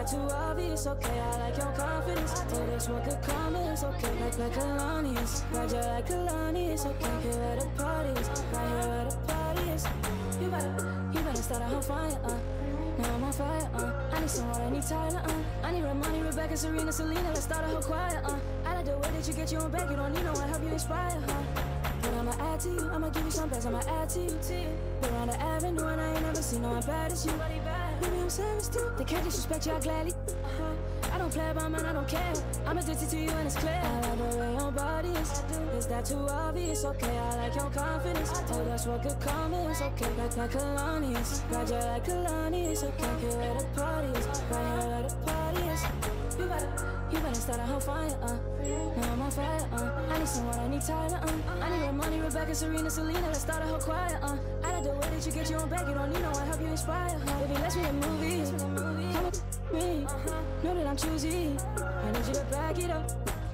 that too obvious? Okay, I like your confidence. Oh, that's what could come is okay. Like Kalani's, Roger like Kalani's. Okay, here where the party is, right here where the party is. You better start a whole fire, now I'm on fire, I need some water, I need Tyler, I need Ramani, Rebecca, Serena, Selena, let's start a whole choir, I like the way that you get your own back, you don't need no one, help you inspire, But I'ma add to you, I'ma give you some best, I'ma add to you. We're on the avenue and I ain't never seen no one bad as you. Maybe I'm savage too, they can't disrespect you, I gladly. I don't play about mine, I don't care. I'm addicted to you and it's clear. I like the way your body is that too obvious? Okay, I like your confidence. Oh, that's what could come is okay. Like Kalani's, Roger like Kalani's. Okay, here where the party is, right here where the party is. You better start a whole fire, now I'm on fire, I need someone, I need Tyler, I need Ramani, Rebecca, Serena, Selena, let's start a whole choir, I like the way that you get your own back, you don't need no one, help you inspire, Baby, let's be a movie, come with me, know that I'm choosy, I need you to back it up,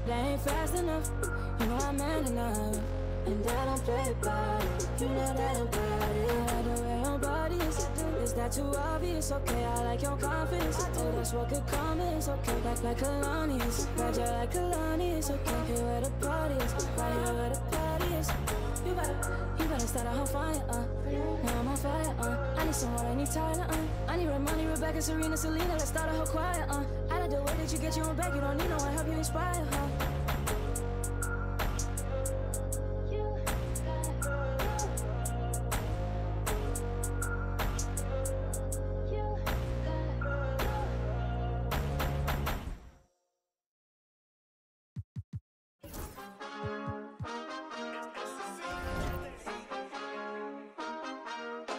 that ain't fast enough, you know I'm man enough, and I don't play about it, you know that I'm about it, I like the way your body is that too obvious? Okay, I like your confidence. Oh, that's what could come is okay. Like Kalani's, Roger like Kalani's. Okay, here where the party is, right here where the party is. You better start a whole fire, now I'm on fire, I need someone, I need Tyler, I need Ramani, Rebecca, Serena, Selena, let's start a whole choir, I like the way that you get your own back, you don't need no one, help you inspire,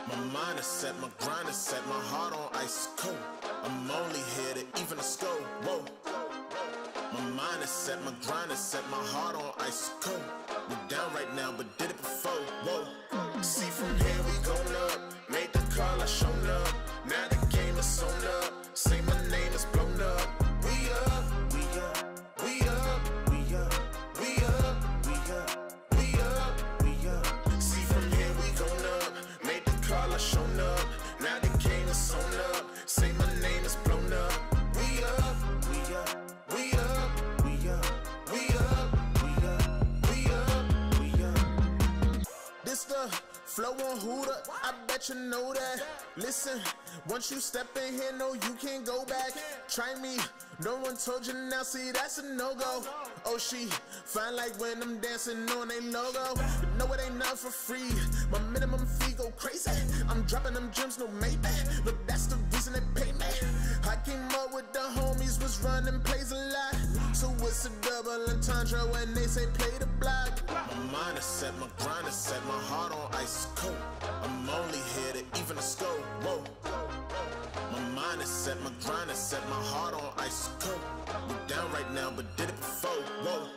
My mind is set, my grind is set, my heart on ice cold. I'm only here to even a score. Whoa. My mind is set, my grind is set, my heart on ice cold. We down right now, but did it before. Whoa. See from here we going up. Made the call, I shown up. Now the game is sewn up. Say my name is blown up. We up, we up, we up, we up, we up, we up, we up, we up. See from here we going up. Made the call, I shown up. Now the game is sewn up. Say my name is blown up. We up, we up, we up, we up, we up, we up, we up, we up. This the flow on Hooter, I bet you know that. Listen, once you step in here, no, you can't go back. Try me, no one told you now, see, that's a no-go. Oh, she fine like when I'm dancing on a logo. But no, it ain't not for free. My minimum fee go crazy. I'm dropping them gems, no Maybach. Look, that's the reason they pay me. I came up with the homies, was running plays a lot. So it's a double entendre when they say play the block. My mind is set, my grind is set, my heart on ice cold. I'm only here to even a score. Whoa. My mind is set, my grind is set, my heart on ice cold. We down right now, but did it before. Whoa.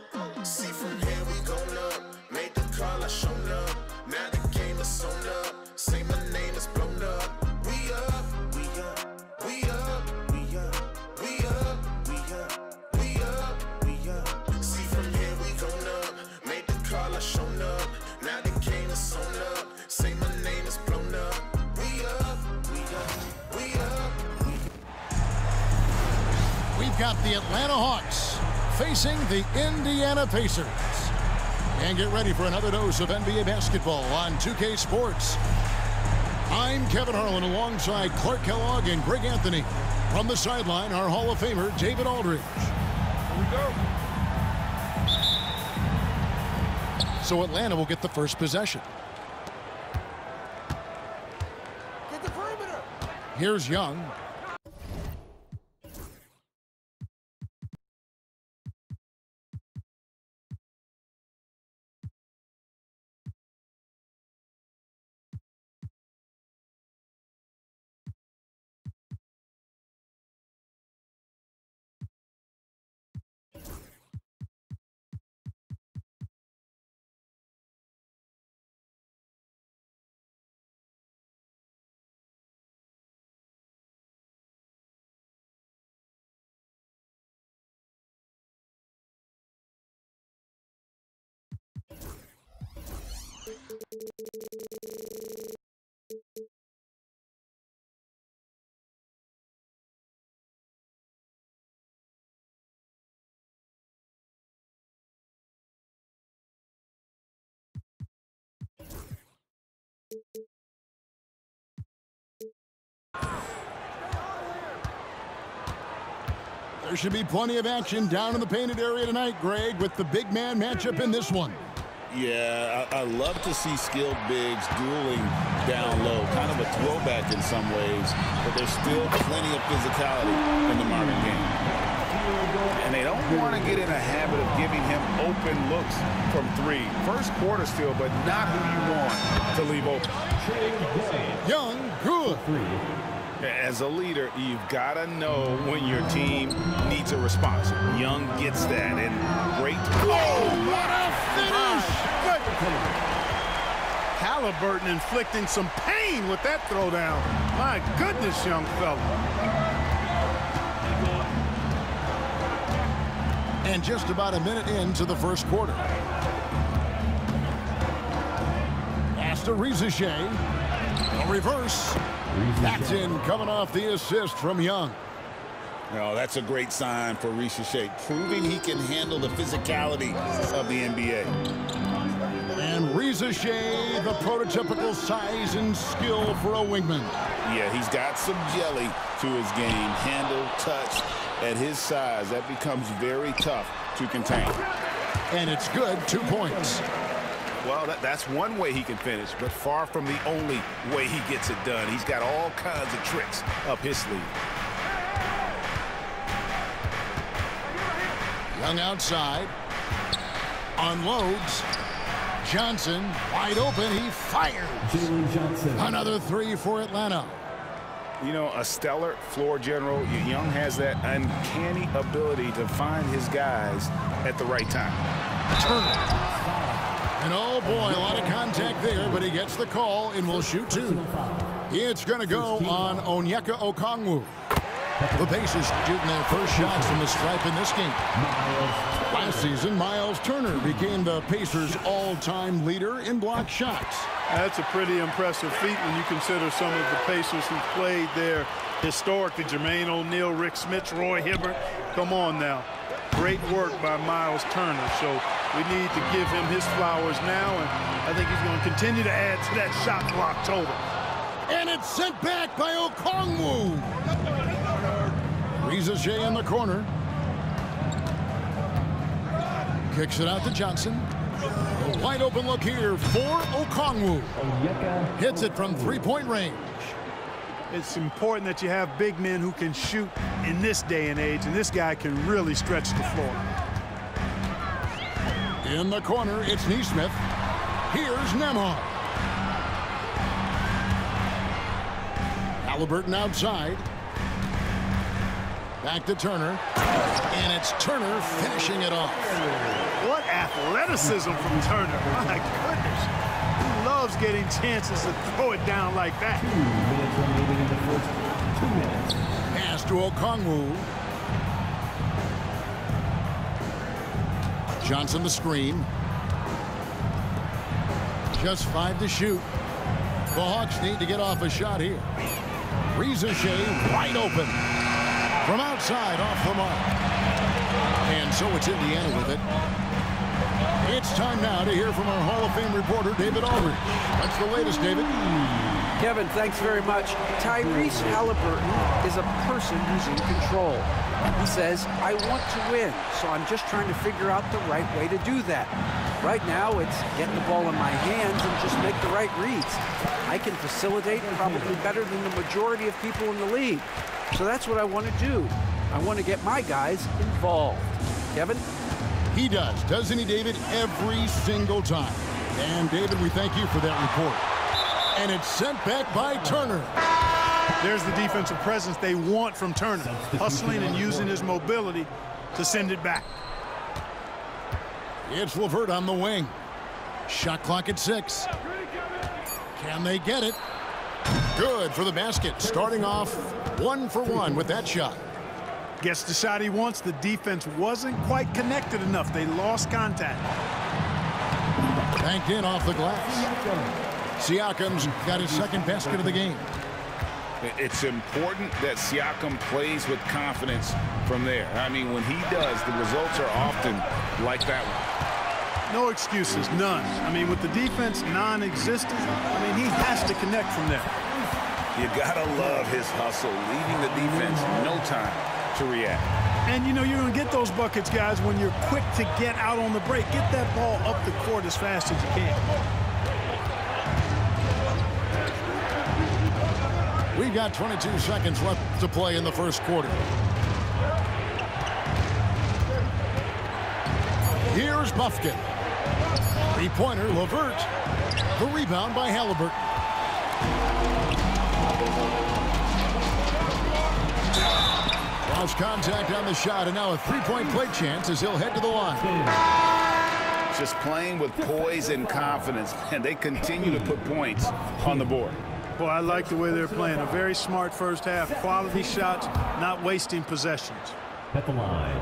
See from here we going up. Made the call, I shown up. Now the game is sewn up. Say my name is blown up. We up, we up, we up, we up, we up, we up, we up, we up. See from here we going up. Made the call, I shown up. Now the game is sewn up. Say my name is blown up. We up, we up, we up. We've got the Atlanta Hawks facing the Indiana Pacers. And get ready for another dose of NBA basketball on 2K Sports. I'm Kevin Harlan alongside Clark Kellogg and Greg Anthony. From the sideline, our Hall of Famer, David Aldridge. Here we go. So Atlanta will get the first possession. Get the perimeter. Here's Young. There should be plenty of action down in the painted area tonight, Greg, with the big man matchup in this one. Yeah, I love to see skilled bigs dueling down low. Kind of a throwback in some ways, but there's still plenty of physicality in the modern game. And they don't want to get in a habit of giving him open looks from three. First quarter still, but not who you want to leave open. Young, good. As a leader, you've got to know when your team needs a response. Young gets that, and great. Oh, what a finish! Halliburton inflicting some pain with that throwdown. My goodness, young fella. And just about a minute into the first quarter. Pass to Rizachet. A reverse. That's in, coming off the assist from Young. Oh, that's a great sign for Rizachet, proving he can handle the physicality of the NBA. And Rizachet, the prototypical size and skill for a wingman. Yeah, he's got some jelly to his game. Handle, touch. At his size, that becomes very tough to contain. And it's good, 2 points. Well, that's one way he can finish, but far from the only way he gets it done. He's got all kinds of tricks up his sleeve. Young outside. Unloads. Johnson wide open. He fires. Another three for Atlanta. You know, a stellar floor general. Young has that uncanny ability to find his guys at the right time. Turner. And oh boy, a lot of contact there, but he gets the call and will shoot two. It's going to go on Onyeka Okongwu. The Pacers shooting their first shots from the stripe in this game. Last season, Miles Turner became the Pacers' all-time leader in block shots. That's a pretty impressive feat when you consider some of the Pacers who played there historically. Jermaine O'Neal, Rick Smits, Roy Hibbert. Come on now. Great work by Miles Turner. So we need to give him his flowers now, and I think he's going to continue to add to that shot clock total. And it's sent back by Okongwu. Rizachet in the corner. Kicks it out to Johnson. A wide open look here for Okongwu. Hits it from three-point range. It's important that you have big men who can shoot in this day and age, and this guy can really stretch the floor. In the corner, it's Nesmith. Here's Nembhard. Halliburton outside. Back to Turner. And it's Turner finishing it off. What athleticism from Turner. My goodness. He loves getting chances to throw it down like that. 2 minutes remaining in the first 2 minutes. Pass to Okongwu. Johnson the screen. Just 5 to shoot. The Hawks need to get off a shot here. Rizachet wide open. From outside, off the mark. And so it's Indiana with it. It's time now to hear from our Hall of Fame reporter, David Aldridge. What's the latest, David? Kevin, thanks very much. Tyrese Halliburton is a person who's in control. He says, I want to win, so I'm just trying to figure out the right way to do that. Right now, it's getting the ball in my hands and just make the right reads. I can facilitate probably better than the majority of people in the league. So that's what I want to do. I want to get my guys involved. Kevin? He does, doesn't he, David? Every single time. And, David, we thank you for that report. And it's sent back by Turner. There's the defensive presence they want from Turner. Hustling and using his mobility to send it back. It's LeVert on the wing. Shot clock at 6. Can they get it? Good for the basket. Starting off 1 for 1 with that shot. Gets the shot he wants. The defense wasn't quite connected enough. They lost contact. Banked in off the glass. Siakam's got his second basket of the game. It's important that Siakam plays with confidence from there. I mean, when he does, the results are often like that one. No excuses, none. I mean, with the defense non-existent, I mean, he has to connect from there. You gotta love his hustle, leaving the defense no time to react. And, you know, you're going to get those buckets, guys, when you're quick to get out on the break. Get that ball up the court as fast as you can. We've got 22 seconds left to play in the first quarter. Here's Bufkin. Three-pointer, LeVert. The rebound by Halliburton. Lost contact on the shot, and now a three-point play chance as he'll head to the line. Just playing with poise and confidence, and they continue to put points on the board. Well, I like the way they're playing. A very smart first half. Quality shots, not wasting possessions. At the line.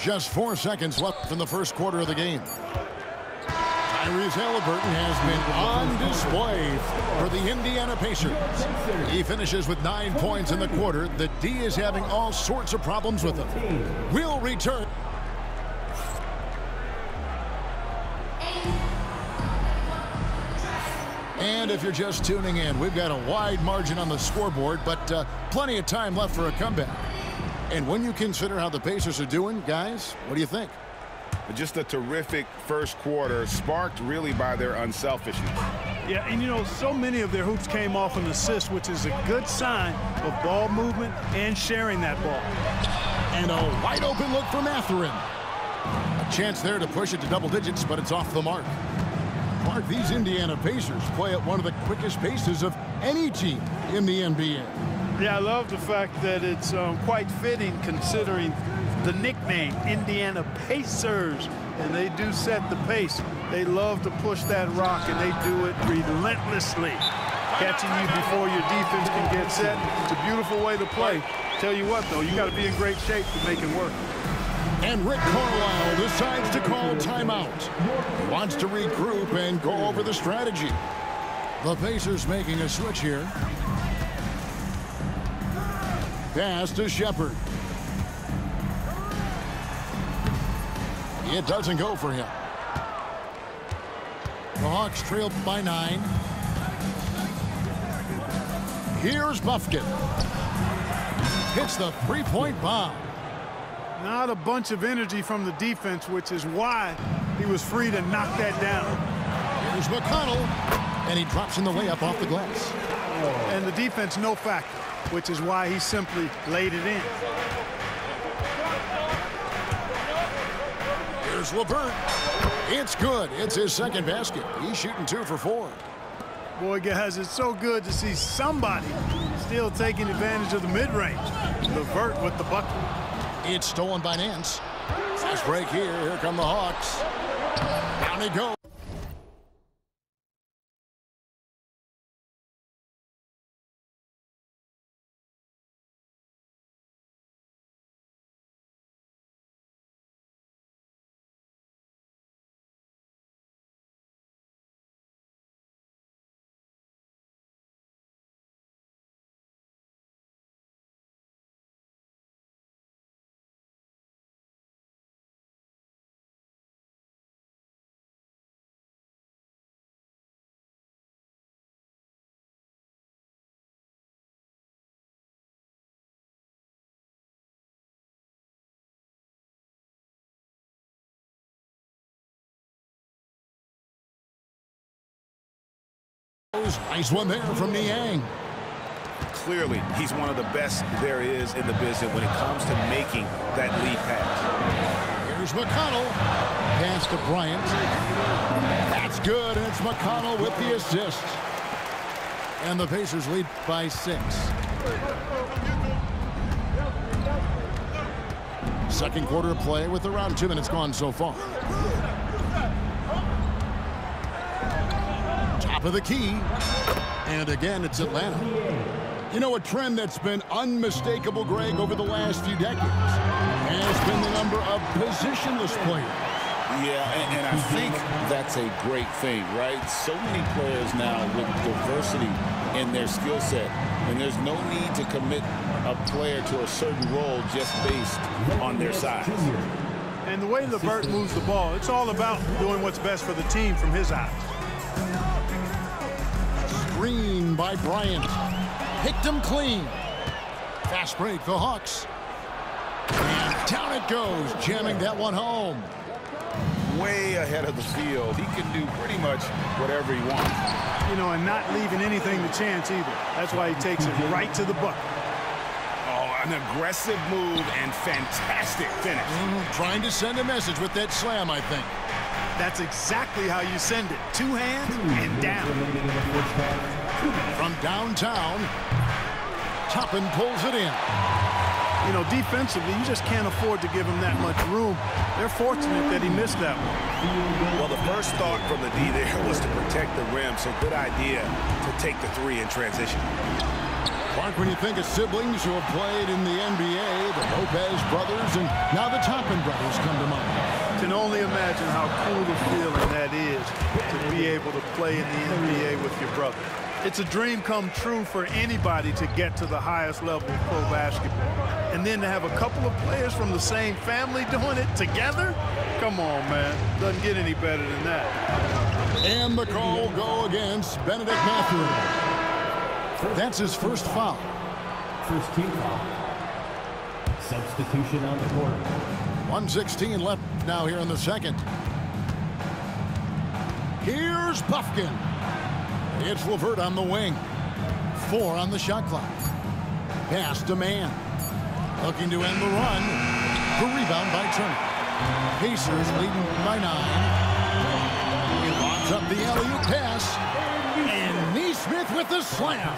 Just 4 seconds left in the first quarter of the game. Tyrese Halliburton has been on display for the Indiana Pacers. He finishes with 9 points in the quarter. The D is having all sorts of problems with him. We'll return. And if you're just tuning in, we've got a wide margin on the scoreboard, but plenty of time left for a comeback. And when you consider how the Pacers are doing, guys, what do you think? Just a terrific first quarter, sparked really by their unselfishness. Yeah, and you know, so many of their hoops came off an assist, which is a good sign of ball movement and sharing that ball. And a wide open look for Mathurin. A chance there to push it to double digits, but it's off the mark. Mark, these Indiana Pacers play at one of the quickest paces of any team in the NBA. Yeah, I love the fact that it's quite fitting considering the nickname, Indiana Pacers. And they do set the pace. They love to push that rock, and they do it relentlessly. Catching you before your defense can get set. It's a beautiful way to play. Tell you what, though, you got to be in great shape to make it work. And Rick Carlisle decides to call timeout. He wants to regroup and go over the strategy. The Pacers making a switch here. Pass to Shepherd. It doesn't go for him. The Hawks trail by 9. Here's Bufkin. Hits the three-point bomb. Not a bunch of energy from the defense, which is why he was free to knock that down. Here's McConnell, and he drops in the layup off the glass. And the defense no factor, which is why he simply laid it in. Here's LeVert. It's good. It's his second basket. He's shooting 2 for 4. Boy, guys, it's so good to see somebody still taking advantage of the mid-range. LeVert with the bucket. It's stolen by Nance. Fast break here. Here come the Hawks. Down they go. Nice one there from Niang. Clearly, he's one of the best there is in the business when it comes to making that lead pass. Here's McConnell. Pass to Bryant. That's good, and it's McConnell with the assist. And the Pacers lead by 6. Second quarter of play with around 2 minutes gone so far. Top of the key. And again, it's Atlanta. You know, a trend that's been unmistakable, Greg, over the last few decades has been the number of positionless players. Yeah, and I think that's a great thing, right? So many players now with diversity in their skill set, and there's no need to commit a player to a certain role just based on their size. And the way LeVert moves the ball, it's all about doing what's best for the team from his eyes. Screen by Bryant. Picked him clean. Fast break, the Hawks. And down it goes, jamming that one home. Way ahead of the field. He can do pretty much whatever he wants. You know, and not leaving anything to chance either. That's why he takes it right to the bucket. Oh, an aggressive move and fantastic finish. Trying to send a message with that slam, I think. That's exactly how you send it. Two hands and down. From downtown, Toppin pulls it in. You know, defensively, you just can't afford to give him that much room. They're fortunate that he missed that one. Well, the first thought from the D there was to protect the rim, so good idea to take the three in transition. Mark, when you think of siblings who have played in the NBA, the Lopez brothers, and now the Toppin brothers come to mind. Can only imagine how cool a feeling that is to be able to play in the NBA with your brother. It's a dream come true for anybody to get to the highest level of pro basketball. And then to have a couple of players from the same family doing it together? Come on, man. Doesn't get any better than that. And the call will go against Benedict Mathurin. That's his first foul. First team foul. Substitution on the court. 1:16 left now here in the second. Here's Bufkin. It's LeVert on the wing. 4 on the shot clock. Pass to Mann. Looking to end the run. The rebound by Turner. Pacers leading by 9. He lobs up the alley-oop pass. And Nesmith with the slam.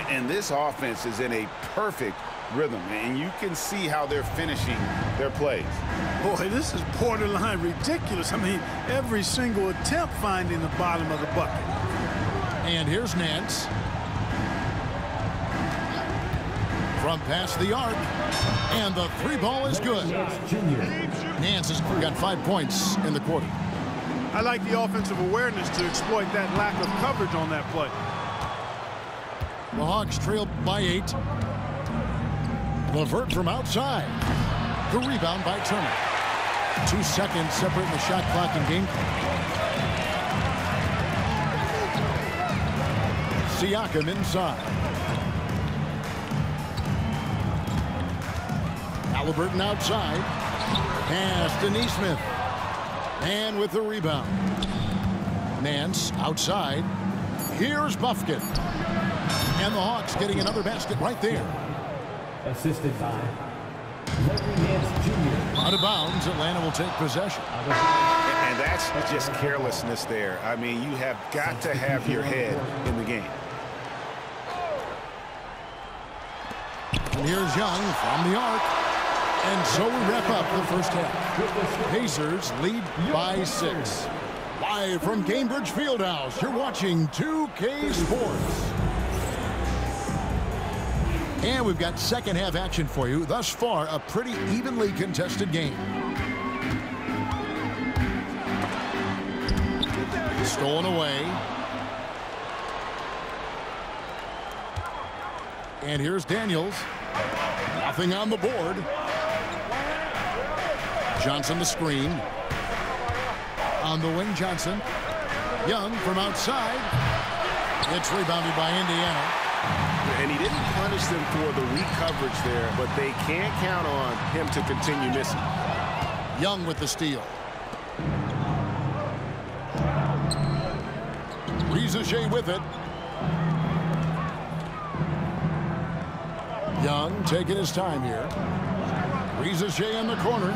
And this offense is in a perfect rhythm, and you can see how they're finishing their plays. Boy, this is borderline ridiculous. I mean, every single attempt finding the bottom of the bucket. And here's Nance. From past the arc. And the 3 ball is good. Nance has got 5 points in the quarter. I like the offensive awareness to exploit that lack of coverage on that play. The Hawks trail by 8. LeVert from outside. The rebound by Turner. 2 seconds separating the shot clock and game clock. Siakam inside. Halliburton outside. Pass to Nesmith. And with the rebound. Nance outside. Here's Bufkin. And the Hawks getting another basket right there. Assisted by Larry Nance Jr. Out of bounds, Atlanta will take possession. And that's just carelessness there. I mean, you have got to have your head in the game. And here's Young from the arc. And so we wrap up the first half. Pacers lead by 6. Live from Cambridge Fieldhouse, you're watching 2K Sports. And we've got second half action for you. Thus far, a pretty evenly contested game. Stolen away. And here's Daniels. Nothing on the board. Johnson the screen. On the wing, Johnson. Young from outside. It's rebounded by Indiana. And he didn't punish them for the weak coverage there, but they can't count on him to continue missing. Young with the steal. Rizachet with it. Young taking his time here. Rizachet in the corner.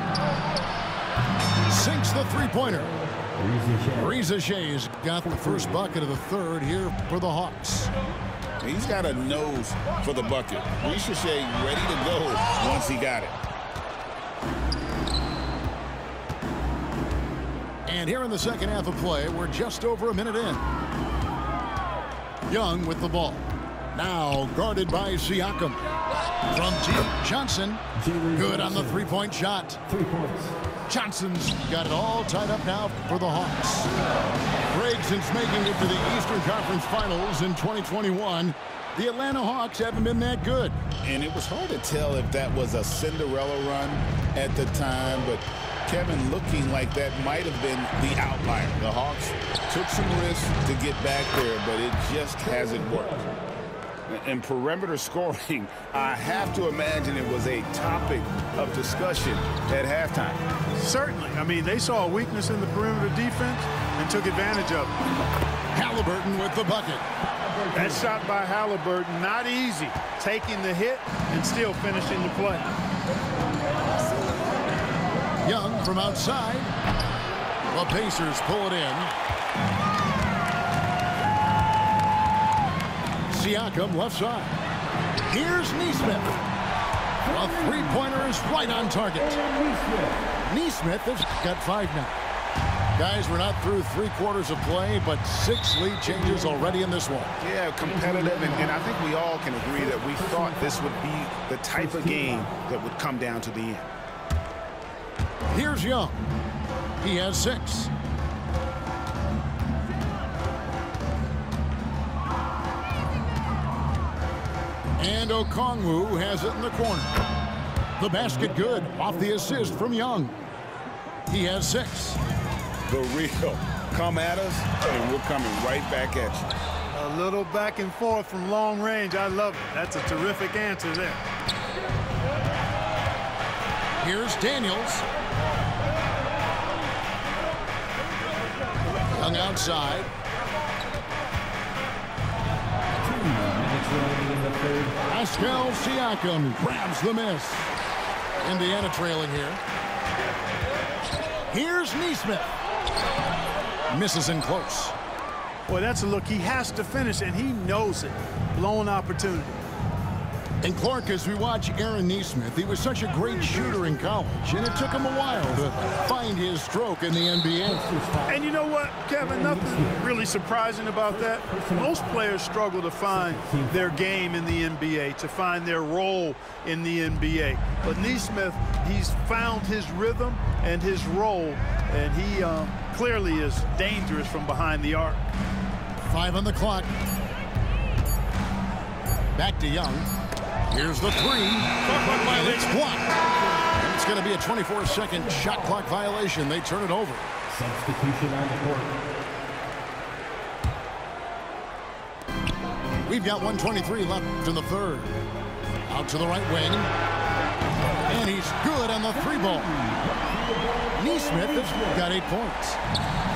Sinks the three-pointer. Rizachet's got the first bucket of the third here for the Hawks. He's got a nose for the bucket. Rizachet ready to go once he got it. And here in the second half of play, we're just over a minute in. Young with the ball. Now guarded by Siakam. From deep, Johnson. Good on the three-point shot. 3 points. Johnson's got it all tied up now for the Hawks. Greg, since making it to the Eastern Conference Finals in 2021, the Atlanta Hawks haven't been that good. And it was hard to tell if that was a Cinderella run at the time, but Kevin, looking like that might have been the outlier. The Hawks took some risks to get back there, but it just hasn't worked. And perimeter scoring, I have to imagine it was a topic of discussion at halftime. Certainly. I mean, they saw a weakness in the perimeter defense and took advantage of it. Halliburton with the bucket. That shot by Halliburton, not easy. Taking the hit and still finishing the play. Young from outside. The Pacers pull it in. Siakam left side. Here's Nesmith. A three-pointer is right on target. Nesmith has got 5 now. Guys, we're not through 3/4 of play, but 6 lead changes already in this one. Yeah, competitive, and I think we all can agree that we thought this would be the type of game that would come down to the end. Here's Young. He has 6. And Okongwu has it in the corner. The basket good off the assist from Young. He has 6. The real come at us, and we're coming right back at you. A little back and forth from long range. I love it. That's a terrific answer there. Here's Daniels. Young outside. 2 minutes remaining in the third. Pascal Siakam grabs the miss. Indiana trailing here. Here's Nesmith. Misses in close. Boy, that's a look. He has to finish, and he knows it. Blown opportunity. And Clark, as we watch Aaron Nesmith, he was such a great shooter in college, and it took him a while to find his stroke in the NBA. And you know what, Kevin, nothing really surprising about that. Most players struggle to find their game in the NBA, to find their role in the NBA. But Nesmith, he's found his rhythm and his role, and he clearly is dangerous from behind the arc. 5 on the clock. Back to Young. Here's the 3. And it's blocked. And it's going to be a 24-second shot clock violation. They turn it over. Substitution on the court. We've got 1:23 left in the third. Out to the right wing. And he's good on the 3 ball. Nesmith has got 8 points.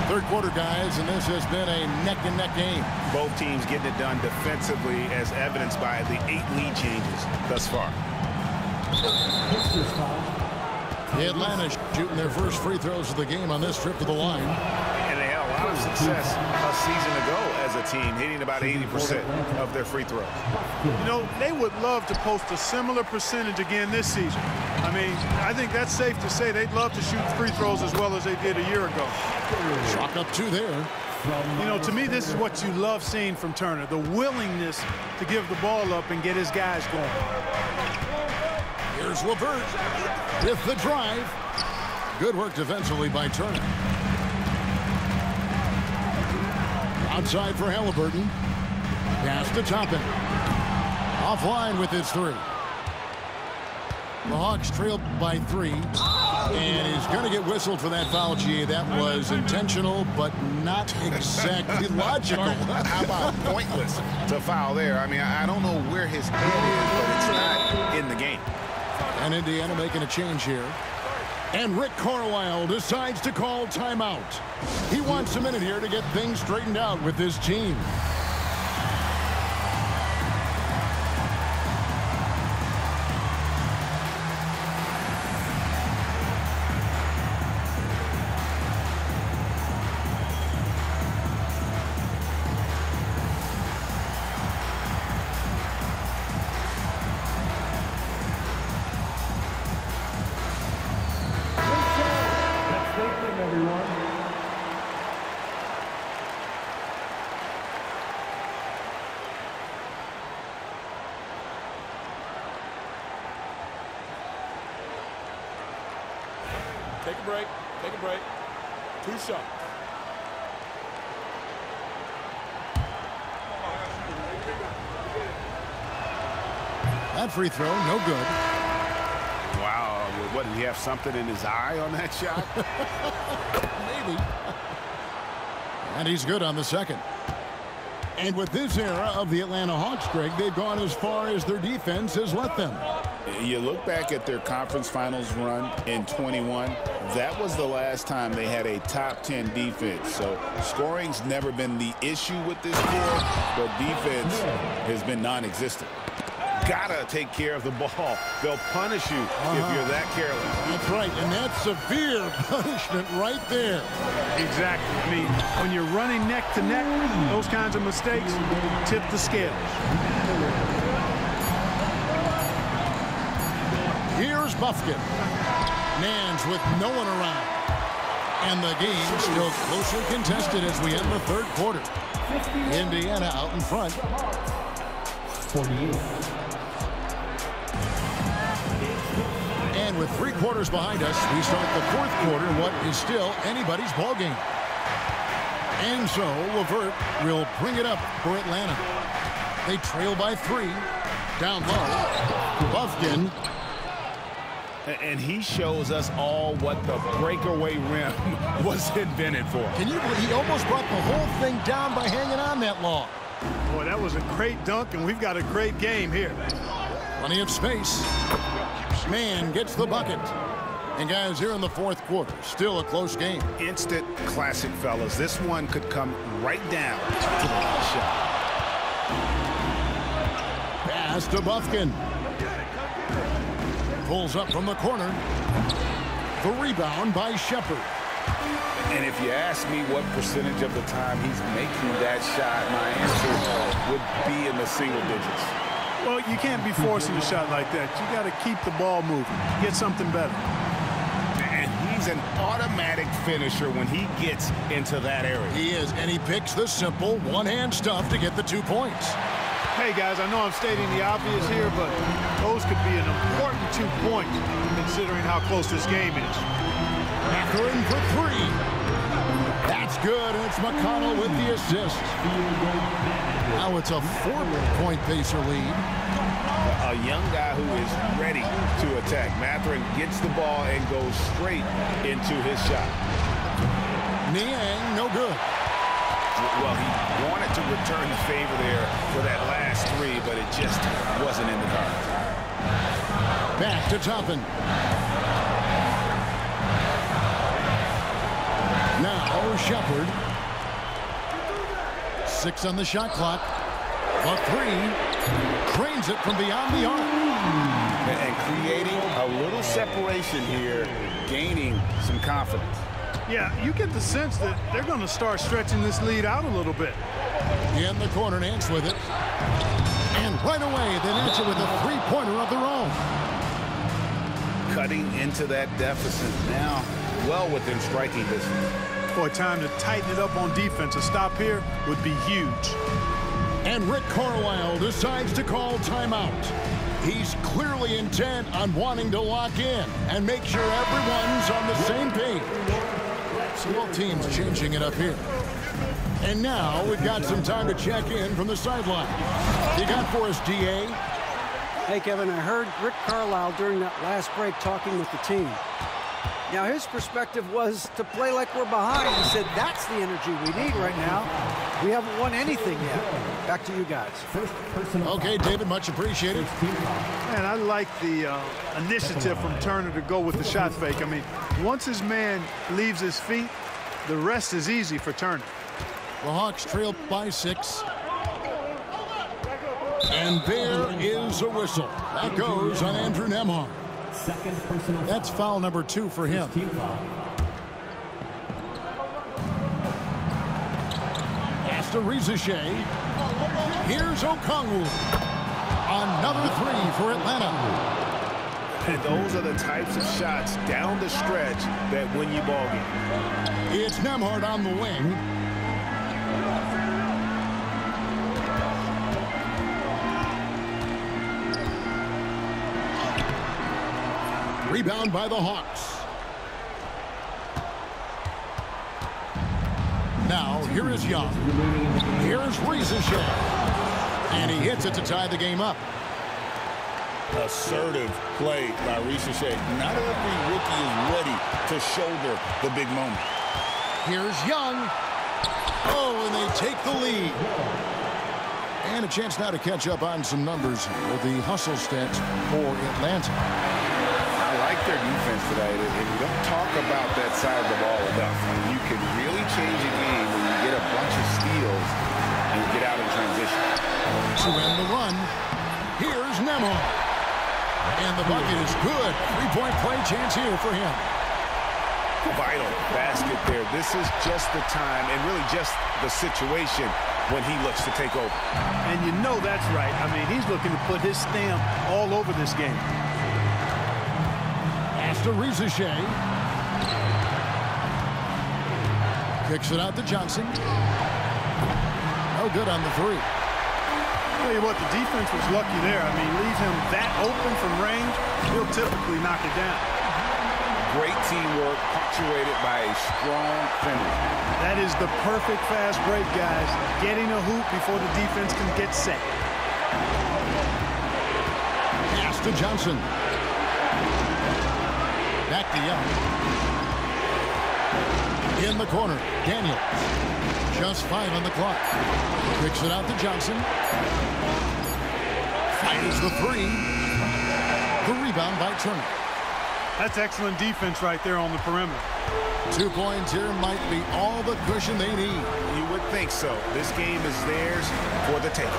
Third quarter, guys, and this has been a neck-and-neck game. Both teams getting it done defensively, as evidenced by the 8 lead changes thus far. Atlanta shooting their first free throws of the game on this trip to the line. And they had a lot of success a season ago as a team, hitting about 80% of their free throws. You know, they would love to post a similar percentage again this season. I mean, I think that's safe to say they'd love to shoot free throws as well as they did a year ago. Chalk up 2 there. You know, to me, this is what you love seeing from Turner, the willingness to give the ball up and get his guys going. Here's LeVert with the drive. Good work defensively by Turner. Outside for Halliburton. Pass to Toppin. Offline with his 3. The Hawks trailed by 3. And he's going to get whistled for that foul, G. That was intentional, but not exactly logical. How about pointless to foul there? I mean, I don't know where his head is, but it's not in the game. And Indiana making a change here. And Rick Carlisle decides to call timeout. He wants a minute here to get things straightened out with his team. Take a break. Take a break. 2 shots. That free throw, no good. Wow, what, did he have something in his eye on that shot? Maybe. And he's good on the second. And with this era of the Atlanta Hawks, Greg, they've gone as far as their defense has let them. You look back at their conference finals run in 21, that was the last time they had a top 10 defense. So scoring's never been the issue with this team, but defense has been non-existent. Gotta take care of the ball. They'll punish you if you're that careless. That's right, and that's severe punishment right there. Exactly. I mean, when you're running neck to neck, those kinds of mistakes tip the scales. Here's Bufkin. Nance with no one around. And the game still closely contested as we end the third quarter. Indiana out in front. 48. And with 3 quarters behind us, we start the fourth quarter in what is still anybody's ballgame. And so LeVert will bring it up for Atlanta. They trail by 3. Down low. Bufkin. And he shows us all what the breakaway rim was invented for. Can you believe he almost brought the whole thing down by hanging on that long? Boy, that was a great dunk, and we've got a great game here. Plenty of space. Man gets the bucket. And guys, here in the fourth quarter, still a close game. Instant classic, fellas. This one could come right down to the last shot. Pass to Bufkin. Pulls up from the corner. The rebound by Shepherd. And if you ask me what percentage of the time he's making that shot, my answer would be in the single digits. Well, you can't be forcing a shot like that. You got to keep the ball moving. Get something better. And he's an automatic finisher when he gets into that area. He is, and he picks the simple one-hand stuff to get the 2 points. Hey, guys, I know I'm stating the obvious here, but those could be an important 2 points considering how close this game is. Mathurin for 3. That's good, and it's McConnell with the assist. Now it's a 4-point Pacer lead. A young guy who is ready to attack. Mathurin gets the ball and goes straight into his shot. Niang, no good. Well, he wanted to return the favor there for that last 3, but it just wasn't in the cards. Back to Toppin. Now Shepherd. 6 on the shot clock. A 3. Trains it from beyond the arc. And creating a little separation here, gaining some confidence. Yeah, you get the sense that they're going to start stretching this lead out a little bit. In the corner, Nance with it. And right away, they answer with a 3-pointer of their own. Cutting into that deficit now, well within striking distance. Boy, time to tighten it up on defense. A stop here would be huge. And Rick Carlisle decides to call timeout. He's clearly intent on wanting to lock in and make sure everyone's on the same page. So both teams changing it up here. And now we've got some time to check in from the sideline. You got for us, DA? Hey, Kevin, I heard Rick Carlisle during that last break talking with the team. Now, his perspective was to play like we're behind. He said that's the energy we need right now. We haven't won anything yet. Back to you guys. Okay, David, much appreciated. Man, I like the initiative from Turner to go with the shot fake. I mean, once his man leaves his feet, the rest is easy for Turner. The Hawks trail by 6. And there is a whistle. That goes on Andrew Nembhard. That's foul number 2 for him. Pass to Rizachet. Here's Okongwu. Another 3 for Atlanta. And those are the types of shots down the stretch that win you ball games. It's Nembhard on the wing. Rebound by the Hawks. Now, here is Young. Here's Risacher. And he hits it to tie the game up. Assertive play by Risacher. Not every rookie is ready to shoulder the big moment. Here's Young. Oh, and they take the lead. And a chance now to catch up on some numbers with the hustle stats for Atlanta. I like their defense today, and we don't talk about that side of the ball enough. I mean, you can really change a game when you get a bunch of steals and get out in transition. To end the run, here's Nembhard. And the bucket is good. Three-point play chance here for him. Vital basket there. This is just the time and really just the situation when he looks to take over. And you know that's right. I mean, he's looking to put his stamp all over this game. Pass to Risacher. Kicks it out to Johnson. Oh, good on the three. Tell you what, the defense was lucky there. I mean, leave him that open from range, he'll typically knock it down. Great teamwork, punctuated by a strong finish. That is the perfect fast break, guys. Getting a hoop before the defense can get set. Pass to Johnson. Back to Young. In the corner, Daniels. Just 5 on the clock. Kicks it out to Johnson. Fires the three. The rebound by Turner. That's excellent defense right there on the perimeter. 2 points here might be all the cushion they need. You would think so. This game is theirs for the taking.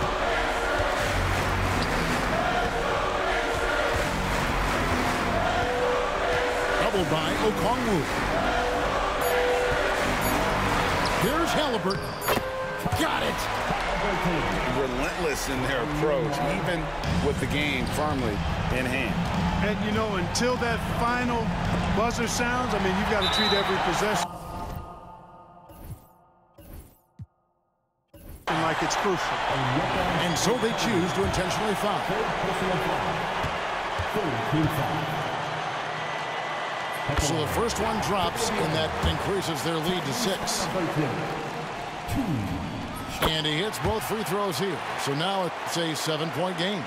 Doubled by Okongwu. Here's Halliburton. Got it. Relentless in their approach, even with the game firmly in hand. And, you know, until that final buzzer sounds, I mean, you've got to treat every possession like it's crucial. And so they choose to intentionally foul. So the first one drops, and that increases their lead to 6. And he hits both free throws here. So now it's a 7-point game.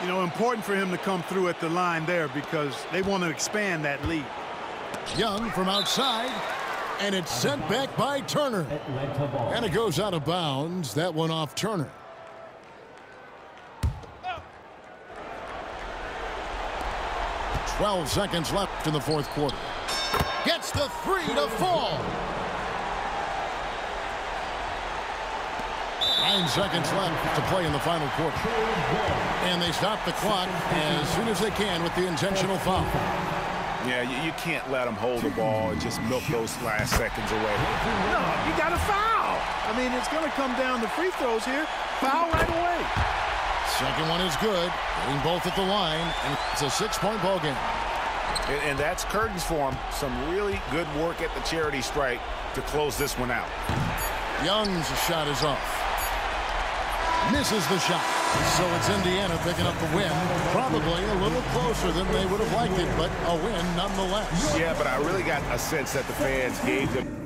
You know, important for him to come through at the line there because they want to expand that lead. Young from outside, and it's sent back by Turner. And it goes out of bounds. That one off Turner. Oh. 12 seconds left in the fourth quarter. Gets the three to fall. 9 seconds left to play in the final quarter. And they stop the clock as soon as they can with the intentional foul. Yeah, you can't let them hold the ball and just milk those last seconds away. No, you got to foul. I mean, it's going to come down to free throws here. Foul right away. Second one is good. Getting both at the line, and it's a 6-point ball game. And that's curtains for him. Some really good work at the charity stripe to close this one out. Young's shot is off. Misses the shot. So it's Indiana picking up the win. Probably a little closer than they would have liked it, but a win nonetheless. Yeah, but I really got a sense that the fans gave them